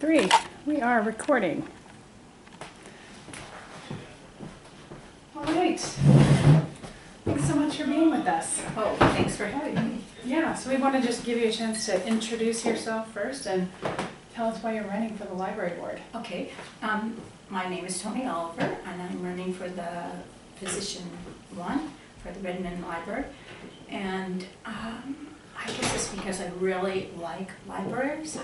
3, we are recording. All right. Thanks so much for being with us. Oh, thanks for having me. Yeah, so we want to just give you a chance to introduce yourself first and tell us why you're running for the library board. Okay, my name is Tony Oliver, and I'm running for the position 1 for the Redmond Library. And I guess it's because I really like libraries,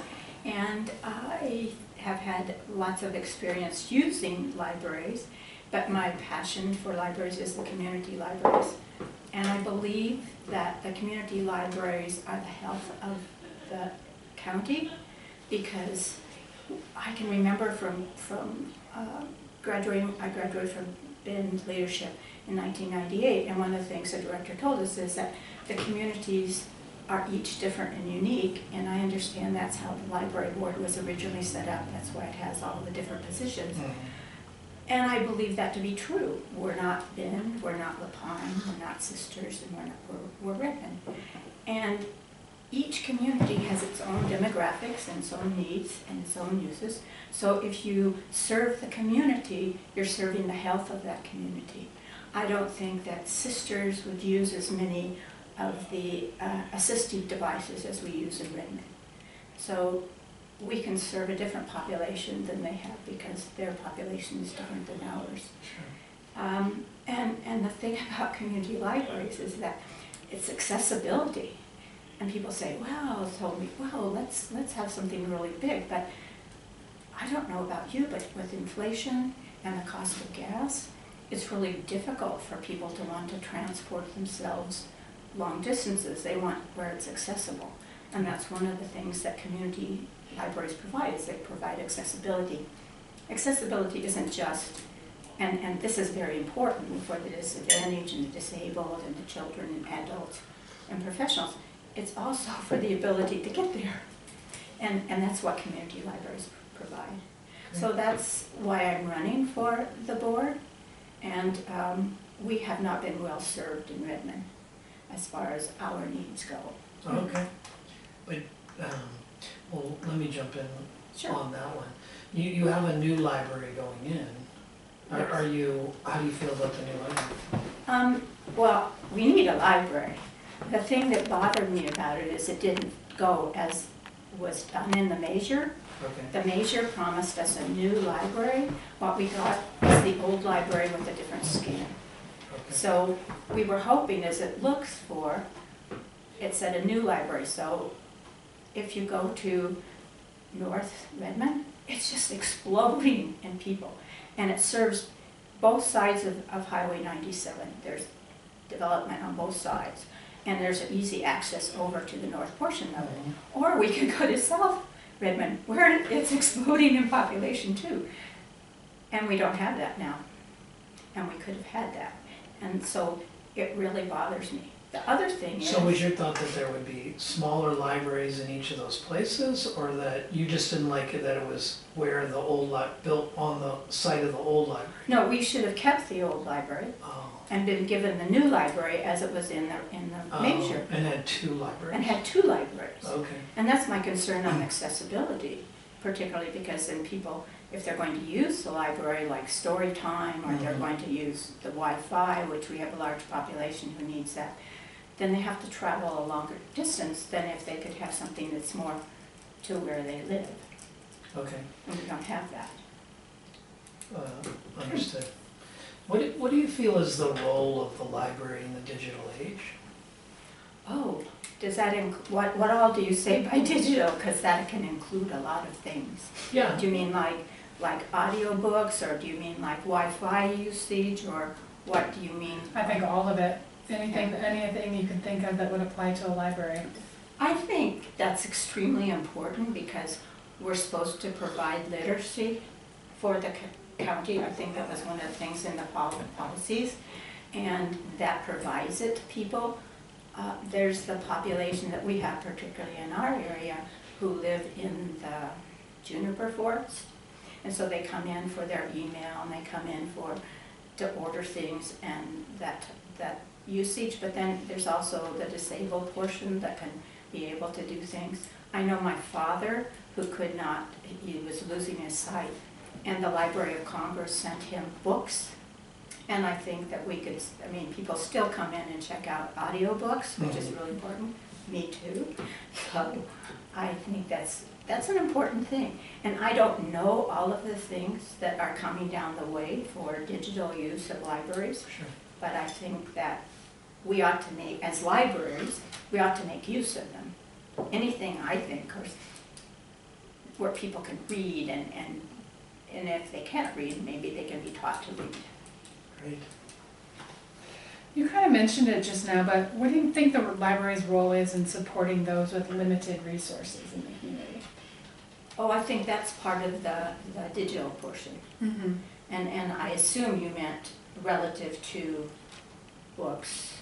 and I have had lots of experience using libraries, but my passion for libraries is the community libraries. And I believe that the community libraries are the health of the county, because I can remember from graduating, I graduated from BIN's leadership in 1998, and one of the things the director told us is that the communities are each different and unique, and I understand that's how the library board was originally set up. That's why it has all the different positions. And I believe that to be true. We're not BIN, we're not LaPine, we're not Sisters, and we're Redmond. And each community has its own demographics and its own needs and its own uses. So if you serve the community, you're serving the health of that community. I don't think that Sisters would use as many of the assistive devices as we use in Redmond. So we can serve a different population than they have because their population is different than ours. Sure. And the thing about community libraries is that it's accessibility. And people say, well, told me, well, let's have something really big. But I don't know about you, but with inflation and the cost of gas, it's really difficult for people to want to transport themselves long distances. They want where it's accessible. And that's one of the things that community libraries provide, is they provide accessibility. Accessibility isn't just, and this is very important for the disadvantaged and the disabled and the children and adults and professionals. It's also for the ability to get there. And that's what community libraries provide. So that's why I'm running for the board. And we have not been well served in Redmond as far as our needs go. Okay. But, well, let me jump in on that one. You have a new library going in. Yes. How do you feel about the new library? Well, we need a library. The thing that bothered me about it is it didn't go as was done in the measure. Okay. The measure promised us a new library. What we got was the old library with a different scan. Okay. So we were hoping, as it looks for, it said a new library. So if you go to North Redmond, it's just exploding in people. And it serves both sides of Highway 97. There's development on both sides. And there's an easy access over to the north portion of it. Or we could go to South Redmond, where it's exploding in population too. And we don't have that now. And we could have had that. And so it really bothers me. The other thing is... So was your thought that there would be smaller libraries in each of those places, or that you just didn't like it that it was where the old built on the site of the old library? No, we should have kept the old library. And been given the new library as it was in the measure. And had 2 libraries. And had 2 libraries. Okay. And that's my concern on accessibility, particularly because then people, if they're going to use the library like story time, or they're going to use the Wi-Fi, which we have a large population who needs that, then they have to travel a longer distance than if they could have something that's more to where they live. Okay. And we don't have that. Understood. What do you feel is the role of the library in the digital age? Oh, does that what all do you say by digital? Because that can include a lot of things. Yeah. Do you mean like audiobooks, or do you mean like Wi-Fi usage, or what do you mean? I think all of it. Anything you can think of that would apply to a library. I think that's extremely important because we're supposed to provide literacy for the county. I think that was one of the things in the policies, and that provides it to people. There's the population that we have, particularly in our area, who live in the juniper forest, and so they come in for their email, and they come in to order things, and that usage. But then there's also the disabled portion that can be able to do things. I know my father, who could not, he was losing his sight. And the Library of Congress sent him books. And I think that we could, I mean, people still come in and check out audiobooks, which is really important. Me too. So I think that's an important thing. And I don't know all of the things that are coming down the way for digital use of libraries. Sure. But I think that we ought to make, as libraries, we ought to make use of them. Anything, I think, where people can read, and if they can't read, maybe they can be taught to read. Great. You kind of mentioned it just now, but what do you think the library's role is in supporting those with limited resources in the community? Oh, I think that's part of the digital portion. Mm-hmm. And I assume you meant relative to books,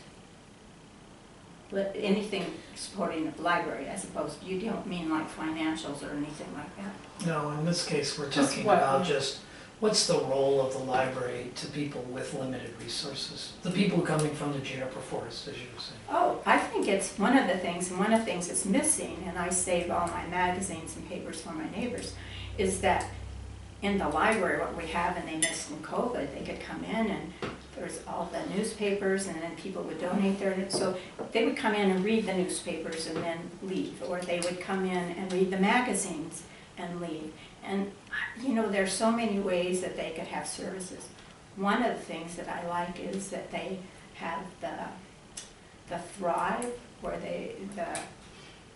anything supporting the library, as opposed to, you don't mean like financials or anything like that? No, in this case, we're Just talking what- about just what's the role of the library to people with limited resources? The people coming from the juniper forest, as you were saying. Oh, I think it's one of the things that's missing, and I save all my magazines and papers for my neighbors, is that in the library, what we have, and they missed in COVID, they could come in and there's all the newspapers, and then people would donate their, so they would come in and read the newspapers and then leave, or they would come in and read the magazines and leave. And you know, there's so many ways that they could have services. One of the things that I like is that they have the Thrive, where the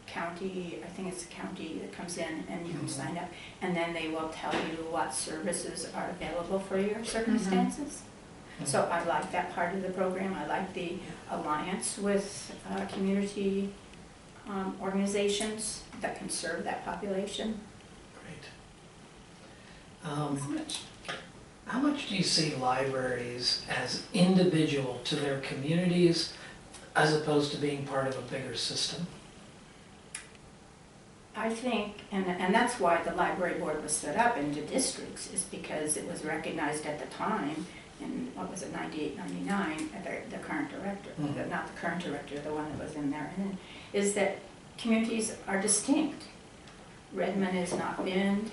county, I think it's the county that comes in and you can sign up, and then they will tell you what services are available for your circumstances. So I like that part of the program. I like the alliance with community organizations that can serve that population. Great. How much do you see libraries as individual to their communities as opposed to being part of a bigger system? I think, and that's why the library board was set up into districts, is because it was recognized at the time, in, what was it, 98, 99, the current director, not the current director, the one that was in there, and is that communities are distinct. Redmond is not Bend,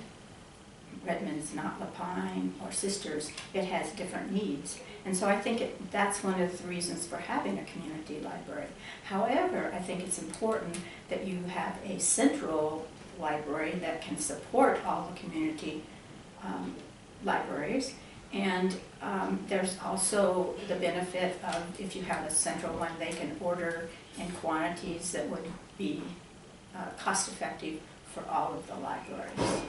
Redmond is not Lapine or Sisters. It has different needs. And so I think that's one of the reasons for having a community library. However, I think it's important that you have a central library that can support all the community libraries. And there's also the benefit of, if you have a central one, they can order in quantities that would be cost-effective for all of the libraries.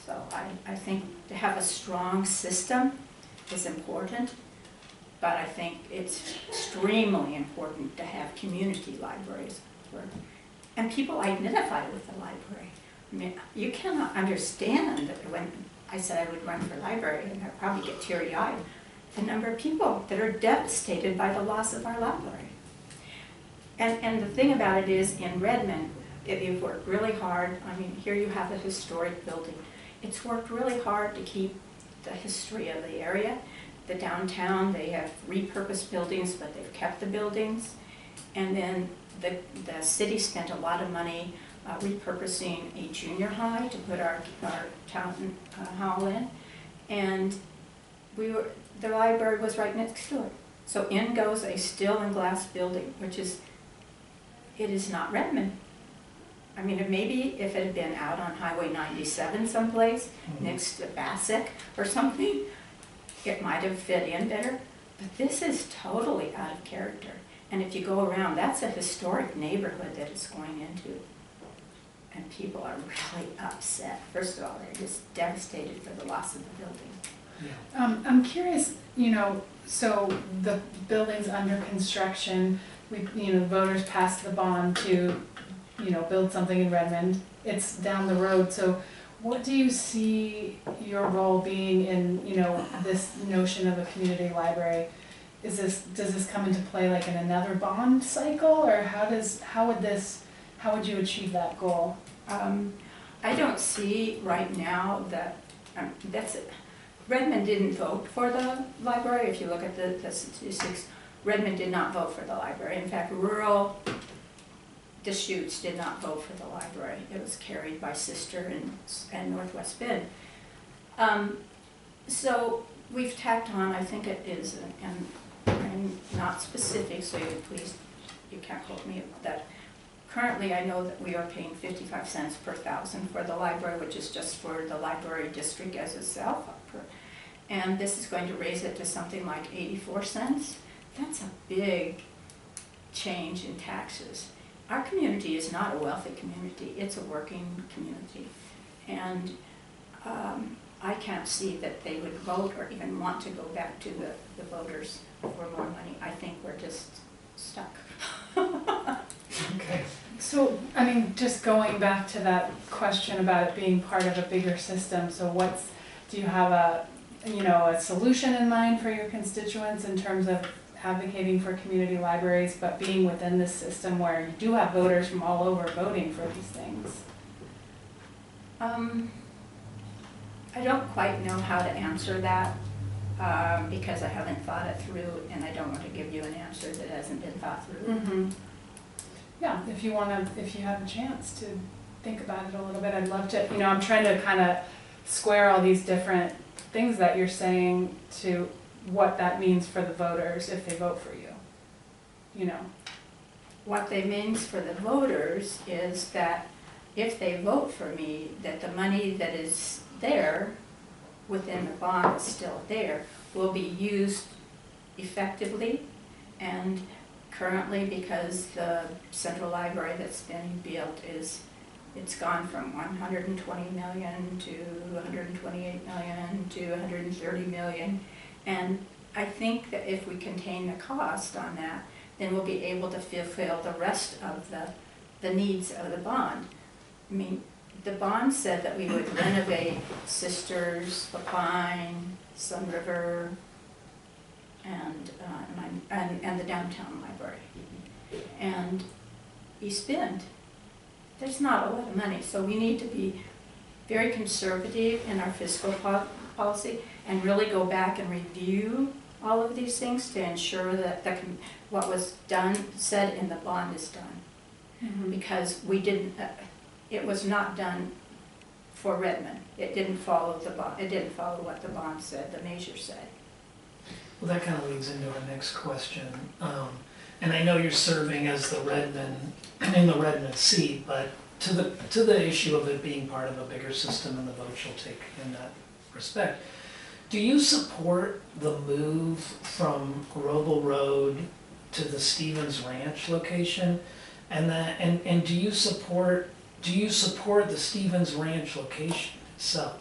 So I think to have a strong system is important, but I think it's extremely important to have community libraries. And people identify with the library. I mean, you cannot understand that when I said I would run for library, and I'd probably get teary-eyed, the number of people that are devastated by the loss of our library. And the thing about it is, in Redmond, they've worked really hard. I mean, here you have a historic building. It's worked really hard to keep the history of the area. The downtown, they have repurposed buildings, but they've kept the buildings. And then the city spent a lot of money repurposing a junior high to put our town hall in. And the library was right next to it. So in goes a steel and glass building, which is, it is not Redmond. I mean, maybe if it had been out on Highway 97 someplace, next to Bassick or something, it might have fit in better. But this is totally out of character. And if you go around, that's a historic neighborhood that it's going into. And people are really upset. First of all, they're just devastated for the loss of the building. Yeah. I'm curious, you know, so the building's under construction, voters passed the bond to, build something in Redmond. It's down the road, so what do you see your role being in, this notion of a community library? Does this come into play like in another bond cycle, or how would you achieve that goal? I don't see right now that, that's it. Redmond didn't vote for the library. If you look at the statistics, Redmond did not vote for the library. In fact, rural Deschutes did not vote for the library. It was carried by Sister and Northwest Bend. So we've tacked on, I think it is, and I'm not specific, so you can't quote me about that. Currently, I know that we are paying 55 cents per thousand for the library, which is just for the library district as itself. And this is going to raise it to something like 84 cents. That's a big change in taxes. Our community is not a wealthy community, it's a working community. And I can't see that they would vote or even want to go back to the voters for more money. I think we're just stuck. Okay. So, I mean, just going back to that question about it being part of a bigger system, so do you have a solution in mind for your constituents in terms of advocating for community libraries, but being within this system where you do have voters from all over voting for these things? I don't quite know how to answer that because I haven't thought it through, and I don't want to give you an answer that hasn't been thought through. Mm-hmm. Yeah, if you have a chance to think about it a little bit, I'd love to. I'm trying to kind of square all these different things that you're saying to what that means for the voters if they vote for you. What that means for the voters is that if they vote for me, that the money that is there within the bond is still there, will be used effectively. And currently, because the central library that's been built it's gone from 120 million to 128 million to 130 million. And I think that if we contain the cost on that, then we'll be able to fulfill the rest of the needs of the bond. I mean, the bond said that we would renovate Sisters, the Pine, Sun River, and the downtown library. And East Bend, there's not a lot of money, so we need to be very conservative in our fiscal policy and really go back and review all of these things to ensure that what was said in the bond is done. Mm-hmm. Because we didn't, it was not done for Redmond. It didn't follow the bond. It didn't follow what the bond said, the measure said. Well, that kind of leads into our next question. And I know you're serving as the Redmond seat, but to the issue of it being part of a bigger system and the vote you'll take in that respect, do you support the move from Roble Road to the Stevens Ranch location? And do you support the Stevens Ranch location itself?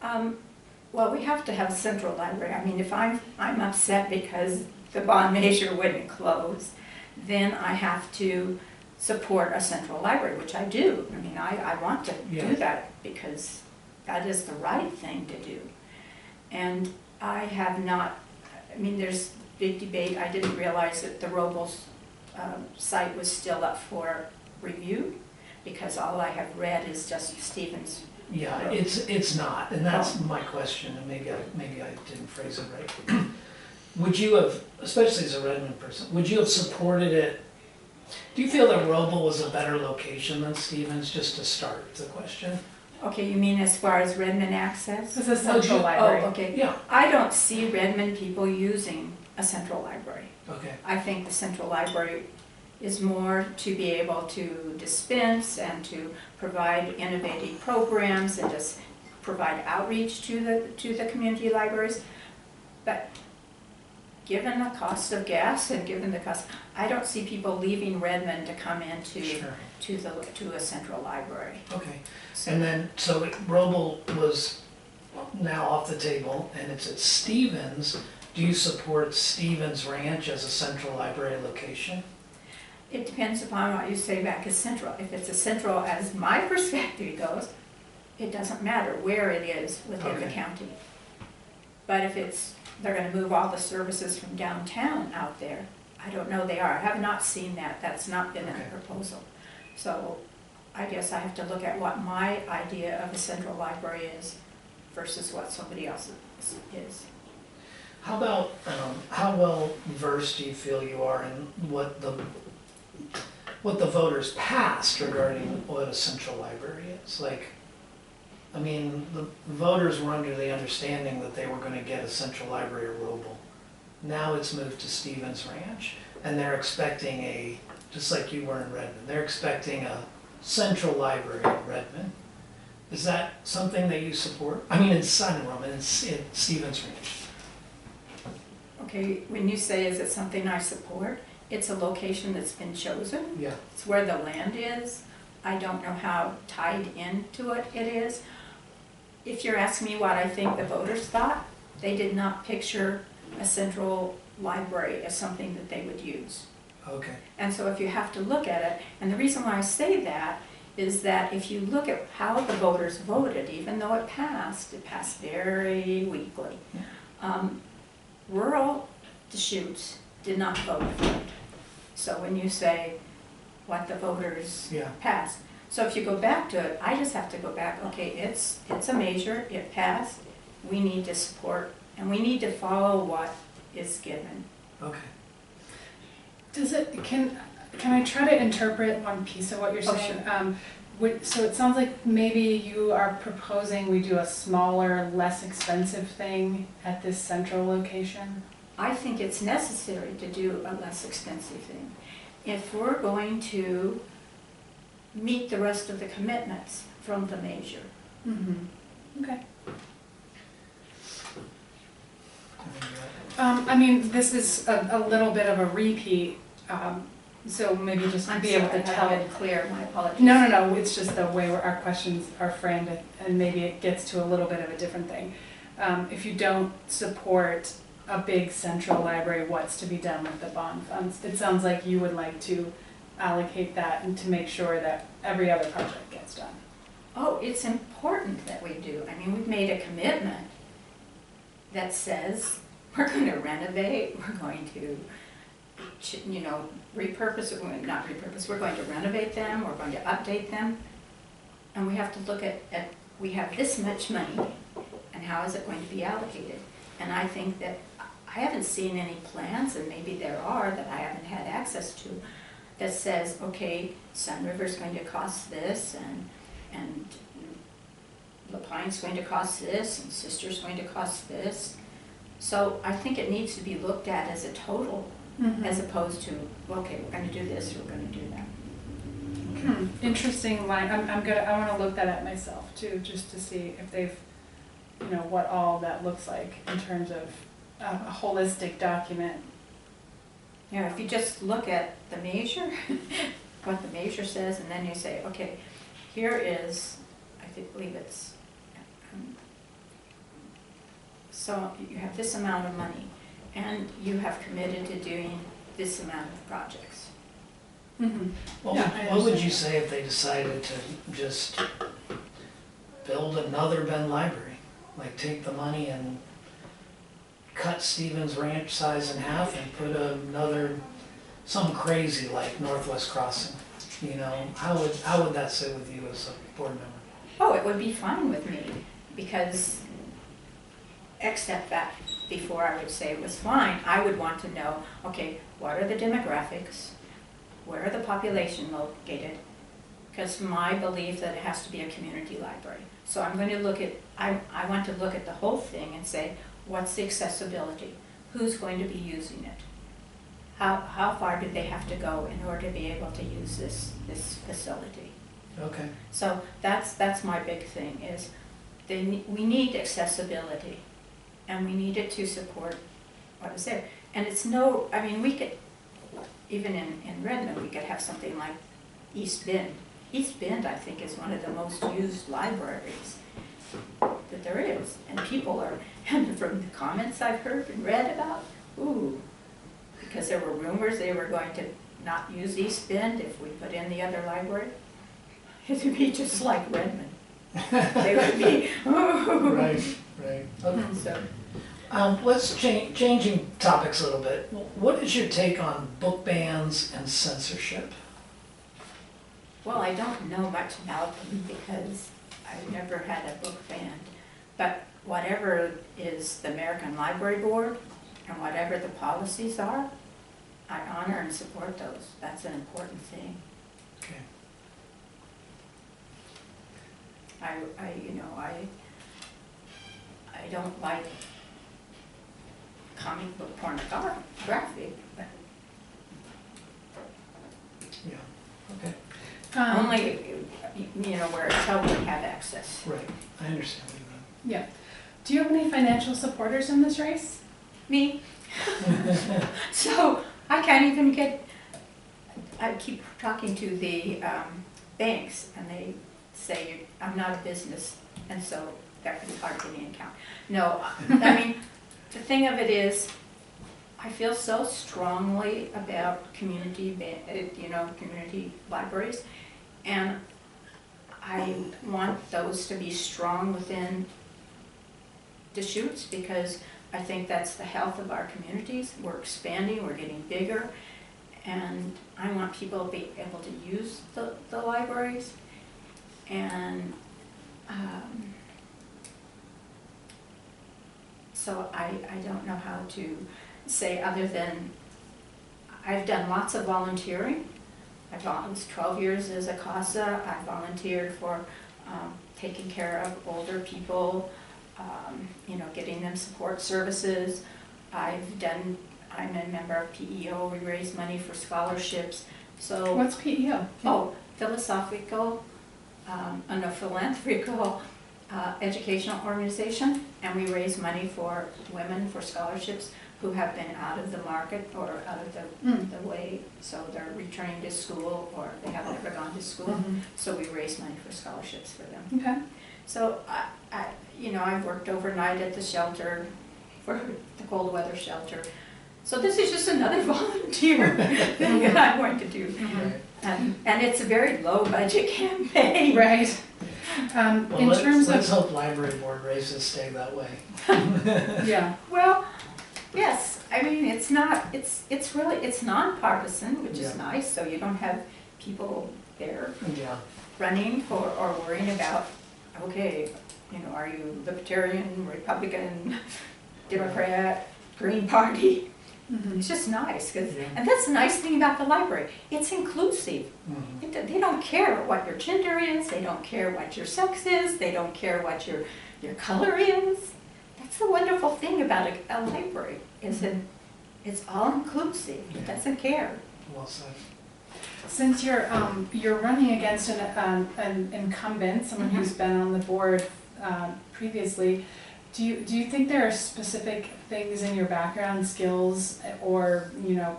Well, we have to have a central library. I mean, if I'm upset because the bond measure wouldn't close, then I have to support a central library, which I do. I mean, I want to do that because that is the right thing to do. And I have not, I mean, there's big debate. I didn't realize that the Roble's site was still up for review because all I have read is just Stevens. Yeah, it's not, and that's my question, and maybe I didn't phrase it right. Would you have, especially as a Redmond person, would you have supported it? Do you feel that Roble was a better location than Stevens, just to start the question? Okay, you mean as far as Redmond access? It's a central library. Oh, okay. Yeah. I don't see Redmond people using a central library. Okay. I think the central library is more to be able to dispense and to provide innovative programs and just provide outreach to the community libraries. But given the cost of gas and given the cost, I don't see people leaving Redmond to come into to a central library. Okay. And then, so Roble was now off the table, and it's at Stevens. Do you support Stevens Ranch as a central library location? It depends upon what you say back as central. If it's a central, as my perspective goes, it doesn't matter where it is within the county. But if they're going to move all the services from downtown out there, I don't know they are. I have not seen that. That's not been in the proposal. So I guess I have to look at what my idea of a central library is versus what somebody else's is. How about, how well versed do you feel you are in what what the voters passed regarding what a central library is. Like, I mean, the voters were under the understanding that they were going to get a central library at Roble. Now it's moved to Stevens Ranch, and they're expecting a, just like you were in Redmond, they're expecting a central library in Redmond. Is that something that you support? I mean, in Sunderland, in Stevens Ranch. Okay, when you say, is it something I support? It's a location that's been chosen. Yeah. It's where the land is. I don't know how tied into it is. If you're asking me what I think the voters thought, they did not picture a central library as something that they would use. Okay. And so if you have to look at it, and the reason why I say that is that if you look at how the voters voted, even though it passed very weakly. Rural Deschutes did not vote for it. So when you say what the voters passed, so if you go back to it, I just have to go back, okay, it's a measure, it passed, we need to support, and we need to follow what is given. Okay. Does it, can I try to interpret one piece of what you're saying? Sure. So it sounds like maybe you are proposing we do a smaller, less expensive thing at this central location? I think it's necessary to do a less expensive thing. If we're going to meet the rest of the commitments from the measure. Mm-hmm. Okay. I mean, this is a little bit of a repeat, so maybe just I'm be sorry, able to tell. I haven't been clear, my apologies. No, it's just the way our questions are framed, and maybe it gets to a little bit of a different thing. If you don't support a big central library, what's to be done with the bond funds? It sounds like you would like to allocate that and to make sure that every other project gets done. Oh, it's important that we do. I mean, we've made a commitment that says we're going to renovate, we're going to, you know, repurpose, not repurpose, we're going to renovate them, we're going to update them. And we have to look at we have this much money, and how is it going to be allocated? And I think that I haven't seen any plans, and maybe there are that I haven't had access to, that says, okay, Sun River's going to cost this, and La Pine's going to cost this, and Sister's going to cost this. So I think it needs to be looked at as a total, as opposed to, okay, we're going to do this, we're going to do that. Interesting line. I want to look that up myself too, just to see if they've, you know, what all that looks like in terms of a holistic document. You know, if you just look at the measure, what the measure says, and then you say, okay, here is, believe it's, so you have this amount of money, and you have committed to doing this amount of projects. Well, what would you say if they decided to just build another Ben library? Like take the money and cut Stevens Ranch size in half and put another, some crazy like Northwest Crossing, you know? How would that sit with you as a board member? Oh, it would be fine with me, because, except that before I would say it was fine, I would want to know, okay, what are the demographics? Where are the population located? Because my belief that it has to be a community library. So I'm going to look at, I want to look at the whole thing and say, what's the accessibility? Who's going to be using it? How far do they have to go in order to be able to use this facility? Okay. So that's my big thing is we need accessibility, and we need it to support what is there. And it's no, I mean, we could, even in Redmond, we could have something like East Bend. East Bend, I think, is one of the most used libraries that there is. And people are, and from the comments I've heard and read about, ooh, because there were rumors they were going to not use East Bend if we put in the other library. It would be just like Redmond. They would be, ooh. Right. Okay. So, Let's changing topics a little bit. What is your take on book bans and censorship? well, I don't know much about them because I've never had a book banned. But whatever is the American Library Board and whatever the policies are, I honor and support those. That's an important thing. Okay. I don't like comic book pornography, but Yeah, okay, only, where children have access. right, I understand what you Yeah. Do you have any financial supporters in this race? Me. So I can't even I keep talking to the banks and they say I'm not a business and so that can be hard to getting an account. No, I mean, the thing of it is, I feel so strongly about community libraries, and I want those to be strong within Deschutes because I think that's the health of our communities. We're expanding, we're getting bigger, and I want people to be able to use the libraries. And so I don't know how to say other than I've done lots of volunteering. I was 12 years as a CASA. I volunteered for taking care of older people, getting them support services. I'm a member of PEO. We raise money for scholarships. So What's PEO? philosophical, philanthropical educational organization, and we raise money for women for scholarships who have been out of the market or out of the way, so they're returning to school or they haven't ever gone to school. Mm-hmm. So we raise money for scholarships for them. Okay. So I've worked overnight at the shelter, for the cold weather shelter. So this is just another volunteer thing that I'm going to do. Mm-hmm. And it's a very low budget campaign. Right. Well, In terms let's of, hope library board races stay that way. yeah, Well, yes, I mean, it's nonpartisan, which is Yeah. nice, so you don't have people there Yeah, running or worrying about, okay, are you Libertarian, Republican, Democrat, Green Party? mhm. It's just nice, Yeah. and that's the nice thing about the library. It's inclusive. mhm, They don't care what your gender is, they don't care what your sex is, they don't care what your color is. That's the wonderful thing about a library, is that it's all inclusive, it doesn't care. well said. Since you're running against an incumbent, someone Mhm. who's been on the board previously, do you think there are specific things in your background, skills, or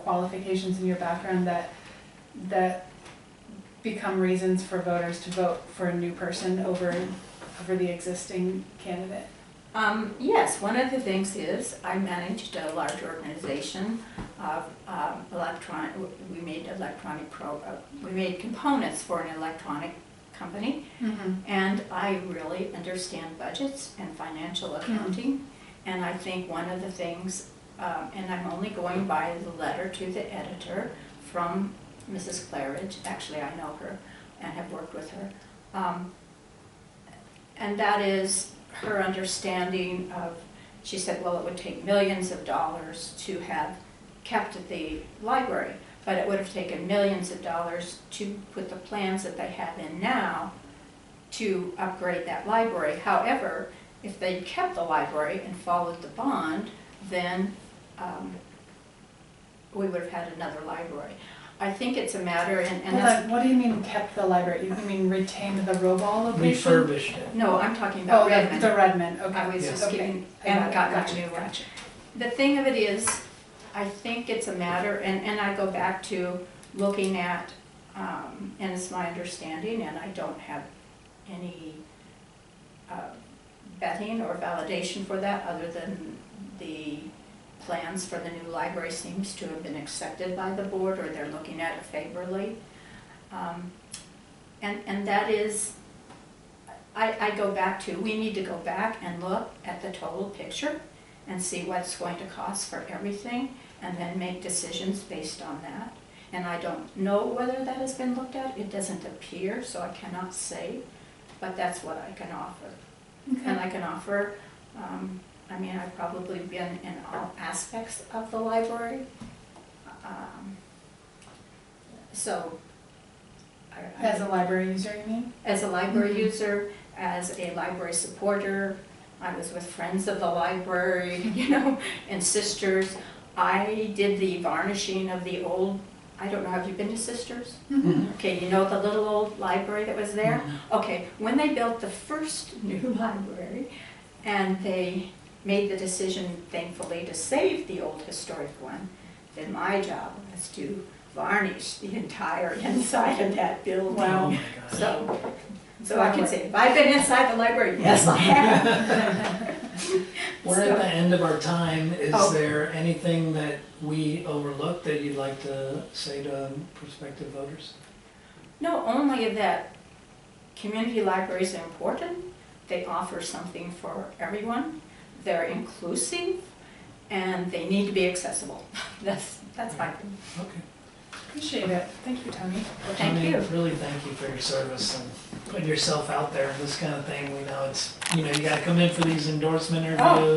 qualifications in your background that become reasons for voters to vote for a new person over the existing candidate? Yes, one of the things is I managed a large organization of we made components for an electronic company, Mm-hmm. and I really understand budgets and financial accounting. And I think one of the things, and I'm only going by the letter to the editor from Mrs. Claridge, actually I know her and have worked with her, and that is her understanding of, she said, well, it would take millions of dollars to have kept the library, but it would have taken millions of dollars to put the plans that they have in now to upgrade that library. However, if they kept the library and followed the bond, then we would have had another library. I think it's a matter, and that's, What do you mean kept the library? You mean retained the Roball location? Refurbished it. no, I'm talking about Oh, Redmond. the Redmond, okay. I was Yeah. just Okay. kidding, I and got it. gotten a new one. Gotcha. The thing of it is, I think it's a matter, and I go back to looking at, and it's my understanding, and I don't have any vetting or validation for that, other than the plans for the new library seems to have been accepted by the board, or they're looking at it favorably. And that is, I go back to, we need to go back and look at the total picture and see what's going to cost for everything, and then make decisions based on that. And I don't know whether that has been looked at, it doesn't appear, so I cannot say, but that's what I can offer. And I can offer, I've probably been in all aspects of the library. So As a library user, you mean? As a library Mhm. user, as a library supporter. I was with Friends of the Library, you know, and Sisters. I did the varnishing of the old, I don't know, have you been to Sisters? Okay, you know the little old library that was there? Okay, when they built the first new library, and they made the decision, thankfully, to save the old historic one, then my job was to varnish the entire inside of that building. Oh my gosh. So I can say, have I been inside the library? Yes, I have. We're at the end of our time. Is Oh. there anything that we overlooked that you'd like to say to prospective voters? No, only that community libraries are important. They offer something for everyone. They're inclusive, and they need to be accessible. That's my opinion. Okay. Appreciate it. Thank you, Tony. Well, thank Tony, you. really thank you for your service and putting yourself out there, this kind of thing. We know it's, you know, you gotta come in for these endorsement Oh. interviews.